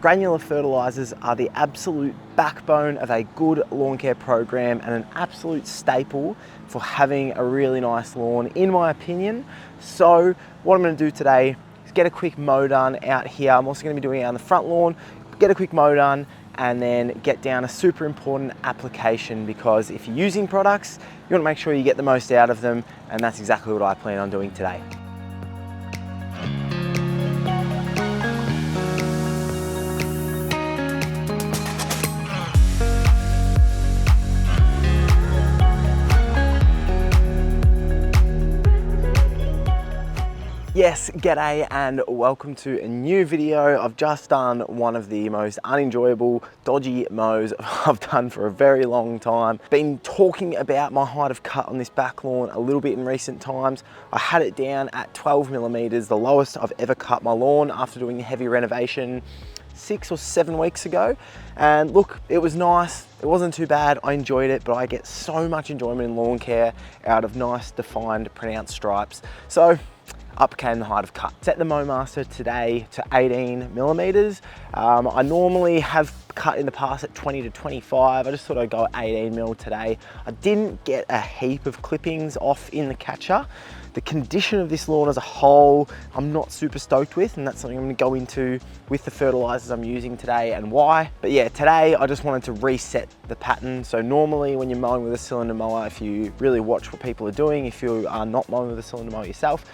Granular fertilizers are the absolute backbone of a good lawn care program and an absolute staple for having a really nice lawn, in my opinion. So what I'm going to do today is get a quick mow done out here. I'm also going to be doing it on the front lawn, get a quick mow done, and then get down a super important application, because if you're using products, you want to make sure you get the most out of them, and that's exactly what I plan on doing today. Yes, g'day and welcome to a new video. I've just done one of the most unenjoyable, dodgy mows I've done for a very long time. Been talking about my height of cut on this back lawn a little bit in recent times. I had it down at 12 millimeters, the lowest I've ever cut my lawn after doing a heavy renovation 6 or 7 weeks ago. And look, it was nice. It wasn't too bad. I enjoyed it, but I get so much enjoyment in lawn care out of nice, defined, pronounced stripes. So up came the height of cut. Set the Mowmaster today to 18 millimeters. I normally have cut in the past at 20 to 25. I just thought I'd go at 18 mil today. I didn't get a heap of clippings off in the catcher. The condition of this lawn as a whole, I'm not super stoked with, and that's something I'm gonna go into with the fertilizers I'm using today and why. But yeah, today I just wanted to reset the pattern. So normally when you're mowing with a cylinder mower, if you really watch what people are doing, if you are not mowing with a cylinder mower yourself,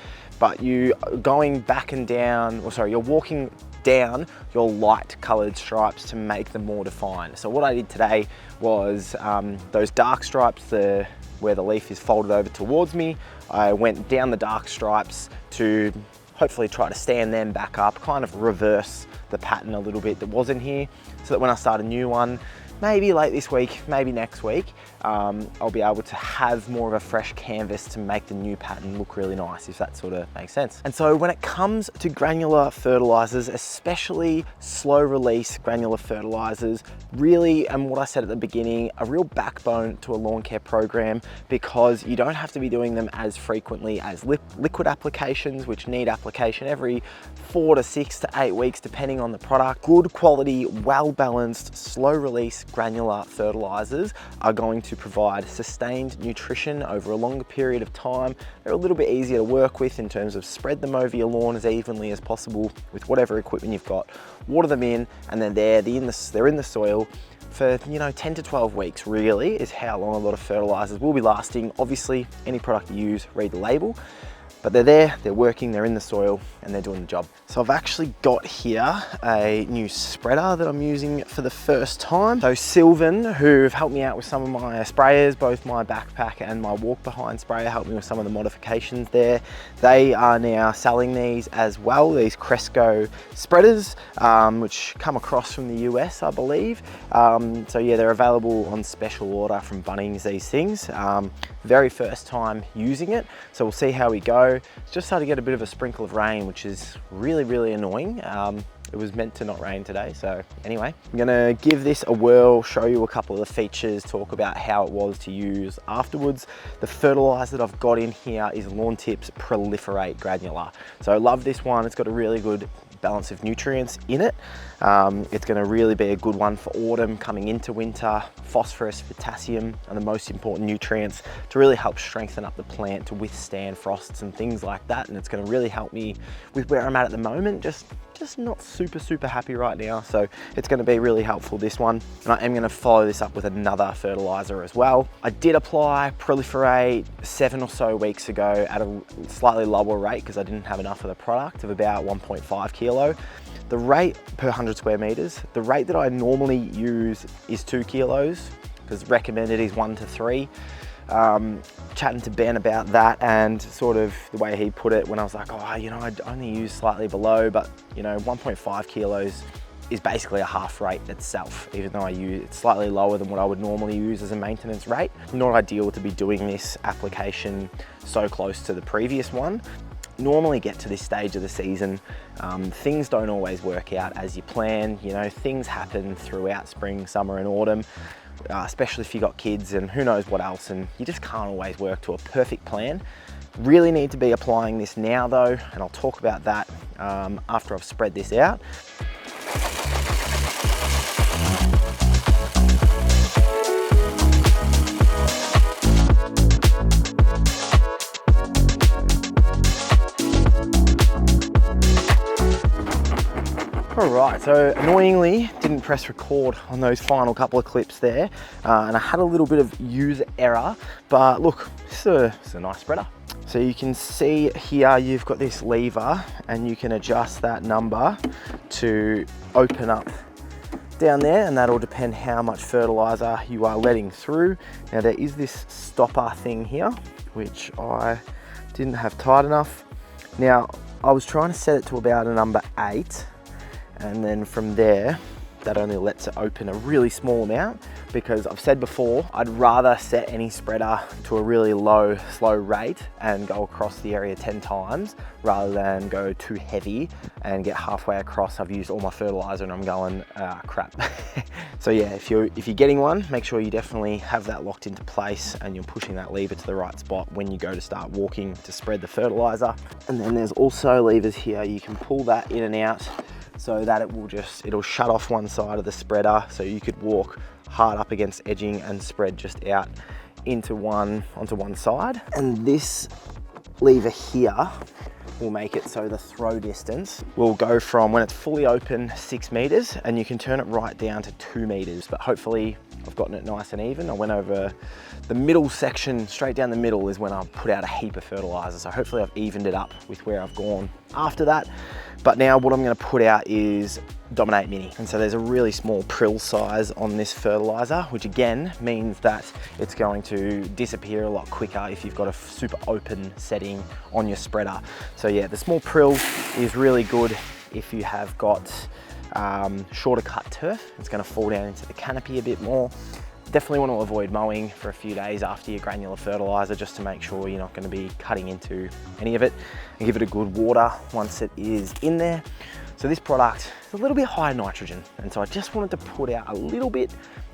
but you going back and down, or sorry, you're walking down your light colored stripes to make them more defined. So what I did today was those dark stripes, where the leaf is folded over towards me, I went down the dark stripes to hopefully try to stand them back up, kind of reverse the pattern a little bit that wasn't here, so that when I start a new one, maybe late this week, maybe next week, I'll be able to have more of a fresh canvas to make the new pattern look really nice, if that sort of makes sense. And so when it comes to granular fertilizers, especially slow release granular fertilizers, really, and what I said at the beginning, a real backbone to a lawn care program, because you don't have to be doing them as frequently as liquid applications, which need application every 4 to 6 to 8 weeks, depending on the product. Good quality, well-balanced, slow release granular fertilizers are going to provide sustained nutrition over a longer period of time. They're a little bit easier to work with in terms of spread them over your lawn as evenly as possible with whatever equipment you've got, water them in, and then they're in the soil for 10 to 12 weeks really is how long a lot of fertilizers will be lasting. Obviously, any product you use, read the label. But they're there, they're working, they're in the soil, and they're doing the job. So I've actually got here a new spreader that I'm using for the first time. So Sylvan, who have helped me out with some of my sprayers, both my backpack and my walk behind sprayer, helped me with some of the modifications there. They are now selling these as well, these Cresco spreaders, which come across from the US, I believe. So yeah, they're available on special order from Bunnings, these things. Very first time using it, so we'll see how we go. It's just started to get a bit of a sprinkle of rain, which is really annoying. It was meant to not rain today, so anyway, I'm gonna give this a whirl, show you a couple of the features, talk about how it was to use afterwards. The fertilizer that I've got in here is Lawn Tips Proliferate Granular. So I love this one. It's got a really good balance of nutrients in it. It's going to really be a good one for autumn coming into winter. Phosphorus, potassium are the most important nutrients to really help strengthen up the plant to withstand frosts and things like that, and it's going to really help me with where I'm at the moment, just not super happy right now. So it's going to be really helpful, this one, and I am going to follow this up with another fertilizer as well. I did apply Proliferate 7 or so weeks ago at a slightly lower rate because I didn't have enough of the product, of about 1.5 kilo. The rate per 100 square meters, the rate that I normally use is 2 kilos, because recommended is 1 to 3. Chatting to Ben about that, and sort of the way he put it when I was like, oh, I'd only use slightly below, but 1.5 kilos is basically a half rate itself, even though it's slightly lower than what I would normally use as a maintenance rate. Not ideal to be doing this application so close to the previous one. Normally get to this stage of the season, things don't always work out as you plan. Things happen throughout spring, summer and autumn, especially if you've got kids and who knows what else, and you just can't always work to a perfect plan. Really need to be applying this now though, and I'll talk about that after I've spread this out. Alright, so annoyingly didn't press record on those final couple of clips there, and I had a little bit of user error, but look, this is a nice spreader. So you can see here you've got this lever and you can adjust that number to open up down there, and that'll depend how much fertilizer you are letting through. Now there is this stopper thing here, which I didn't have tight enough. Now I was trying to set it to about a number 8, and then from there, that only lets it open a really small amount, because I've said before, I'd rather set any spreader to a really low, slow rate and go across the area 10 times rather than go too heavy and get halfway across. I've used all my fertilizer and I'm going, crap. So yeah, if you're getting one, make sure you definitely have that locked into place and you're pushing that lever to the right spot when you go to start walking to spread the fertilizer. And then there's also levers here, you can pull that in and out so that it'll shut off one side of the spreader, so you could walk hard up against edging and spread just out onto one side. And this lever here will make it so the throw distance will go from, when it's fully open, 6 meters, and you can turn it right down to 2 meters. But hopefully I've gotten it nice and even. I went over the middle section, straight down the middle is when I put out a heap of fertilizer. So hopefully I've evened it up with where I've gone after that. But now what I'm gonna put out is Dominate Mini. And so there's a really small prill size on this fertilizer, which again means that it's going to disappear a lot quicker if you've got a super open setting on your spreader. So yeah, the small prill is really good if you have got shorter cut turf. It's gonna fall down into the canopy a bit more. Definitely want to avoid mowing for a few days after your granular fertilizer, just to make sure you're not going to be cutting into any of it, and give it a good water once it is in there. So this product is a little bit high in nitrogen, and so I just wanted to put out a little bit.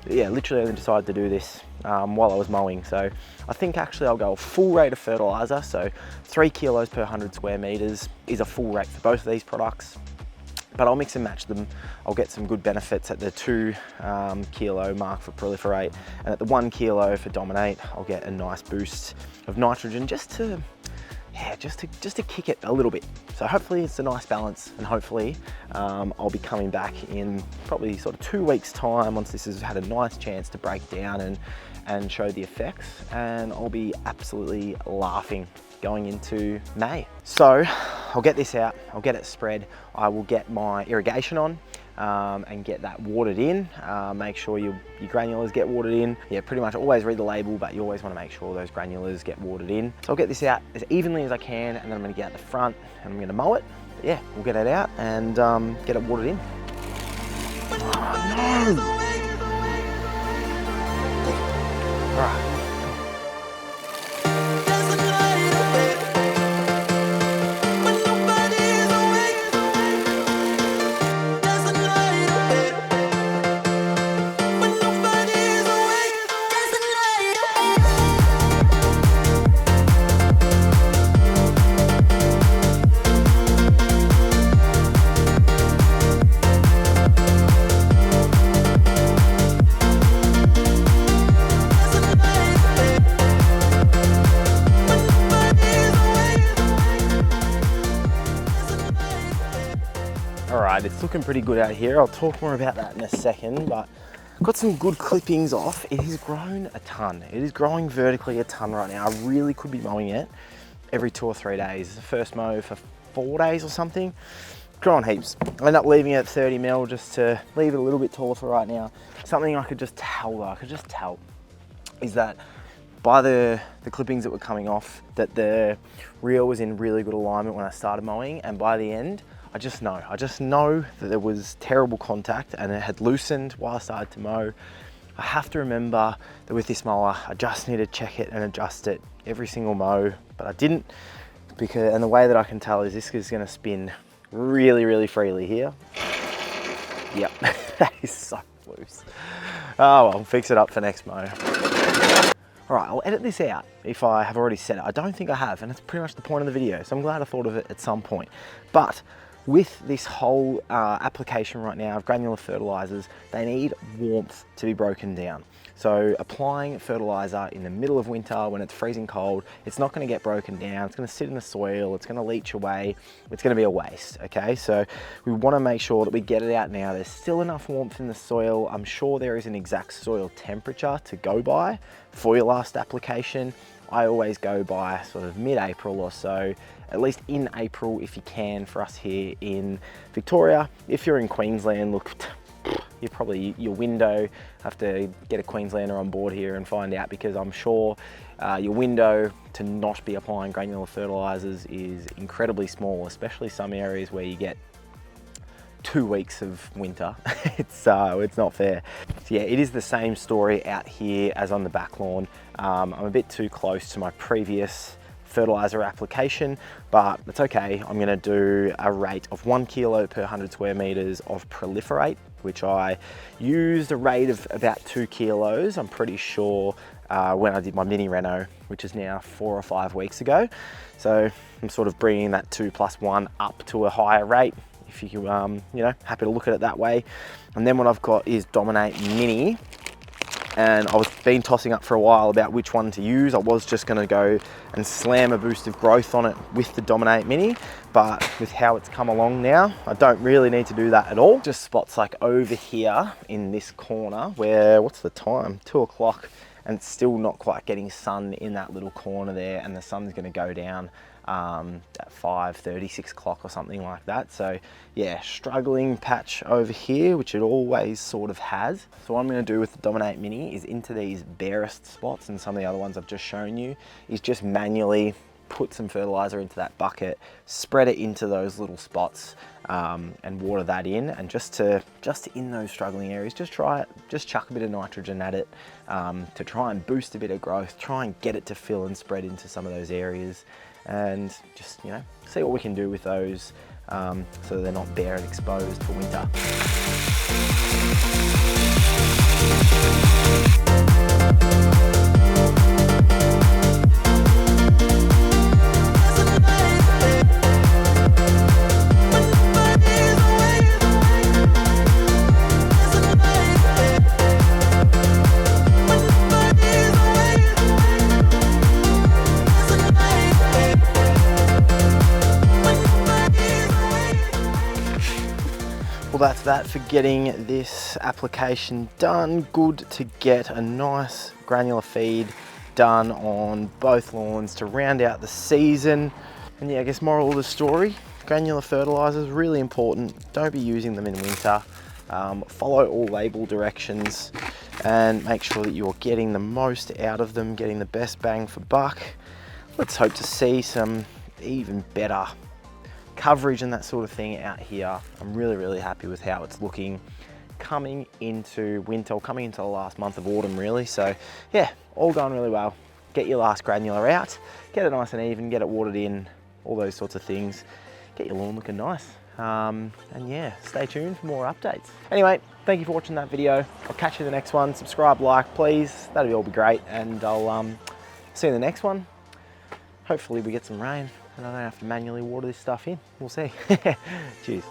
Yeah, literally I decided to do this while I was mowing. So I think actually I'll go a full rate of fertilizer, so 3 kilos per 100 square meters is a full rate for both of these products. But I'll mix and match them. I'll get some good benefits at the 2 kilo mark for Proliferate, and at the 1 kilo for Dominate, I'll get a nice boost of nitrogen just to kick it a little bit. So hopefully it's a nice balance, and hopefully I'll be coming back in probably sort of 2 weeks time once this has had a nice chance to break down and show the effects, and I'll be absolutely laughing going into May. So I'll get this out, I'll get it spread, I will get my irrigation on and get that watered in. Make sure your granulars get watered in. Yeah, pretty much always read the label, but you always want to make sure those granulars get watered in. So I'll get this out as evenly as I can, and then I'm going to get out the front and I'm going to mow it. But yeah, we'll get it out and get it watered in. Oh no! All right. Alright, it's looking pretty good out here. I'll talk more about that in a second, but I've got some good clippings off. It has grown a ton. It is growing vertically a ton right now. I really could be mowing it every 2 or 3 days. It's the first mow for 4 days or something. Growing heaps. I end up leaving it at 30 mil just to leave it a little bit taller for right now. Something I could just tell though, is that by the clippings that were coming off, that the reel was in really good alignment when I started mowing, and by the end, I just know that there was terrible contact and it had loosened while I started to mow. I have to remember that with this mower, I just need to check it and adjust it every single mow, but I didn't, and the way that I can tell is this is gonna spin really, really freely here. Yep, that is so loose. Oh well, fix it up for next mow. All right, I'll edit this out if I have already said it. I don't think I have, and that's pretty much the point of the video, so I'm glad I thought of it at some point. But with this whole application right now of granular fertilizers, they need warmth to be broken down. So applying fertilizer in the middle of winter when it's freezing cold, it's not going to get broken down. It's going to sit in the soil. It's going to leach away. It's going to be a waste. Okay, so we want to make sure that we get it out now. There's still enough warmth in the soil. I'm sure there is an exact soil temperature to go by for your last application. I always go by sort of mid-April or so, at least in April if you can, for us here in Victoria. If you're in Queensland, look, you're probably your window. Have to get a Queenslander on board here and find out, because I'm sure your window to not be applying granular fertilizers is incredibly small, especially some areas where you get 2 weeks of winter. It's not fair. So yeah, it is the same story out here as on the back lawn. I'm a bit too close to my previous fertilizer application, but it's okay. I'm gonna do a rate of 1 kilo per 100 square meters of proliferate, which I used a rate of about 2 kilos, I'm pretty sure, when I did my mini reno, which is now 4 or 5 weeks ago. So I'm sort of bringing that 2+1 up to a higher rate, if you you know, happy to look at it that way. And then what I've got is Dominate Mini, and I was been tossing up for a while about which one to use. I was just going to go and slam a boost of growth on it with the Dominate Mini, but with how it's come along now, I don't really need to do that at all. Just spots like over here in this corner where, what's the time? 2 o'clock, and it's still not quite getting sun in that little corner there, and the sun's going to go down at 5:30, 6 o'clock or something like that. So yeah, struggling patch over here, which it always sort of has. So what I'm going to do with the Dominate Mini is into these barest spots, and some of the other ones I've just shown you, is just manually put some fertilizer into that bucket, spread it into those little spots, and water that in, and just in those struggling areas, just chuck a bit of nitrogen at it, to try and boost a bit of growth, try and get it to fill and spread into some of those areas, and just, you know, see what we can do with those, so they're not bare and exposed for winter. Well, that's that for getting this application done. Good to get a nice granular feed done on both lawns to round out the season. And yeah, I guess moral of the story, granular fertilizers, really important. Don't be using them in winter. Follow all label directions and make sure that you're getting the most out of them, getting the best bang for buck. Let's hope to see some even better coverage and that sort of thing out here. I'm really happy with how it's looking coming into winter, or coming into the last month of autumn really. So yeah, all going really well. Get your last granular out, get it nice and even, get it watered in, all those sorts of things. Get your lawn looking nice. And yeah, stay tuned for more updates. Anyway, thank you for watching that video. I'll catch you in the next one. Subscribe, like, please. That'll all be great. And I'll see you in the next one. Hopefully we get some rain and I don't have to manually water this stuff in. We'll see. Cheers.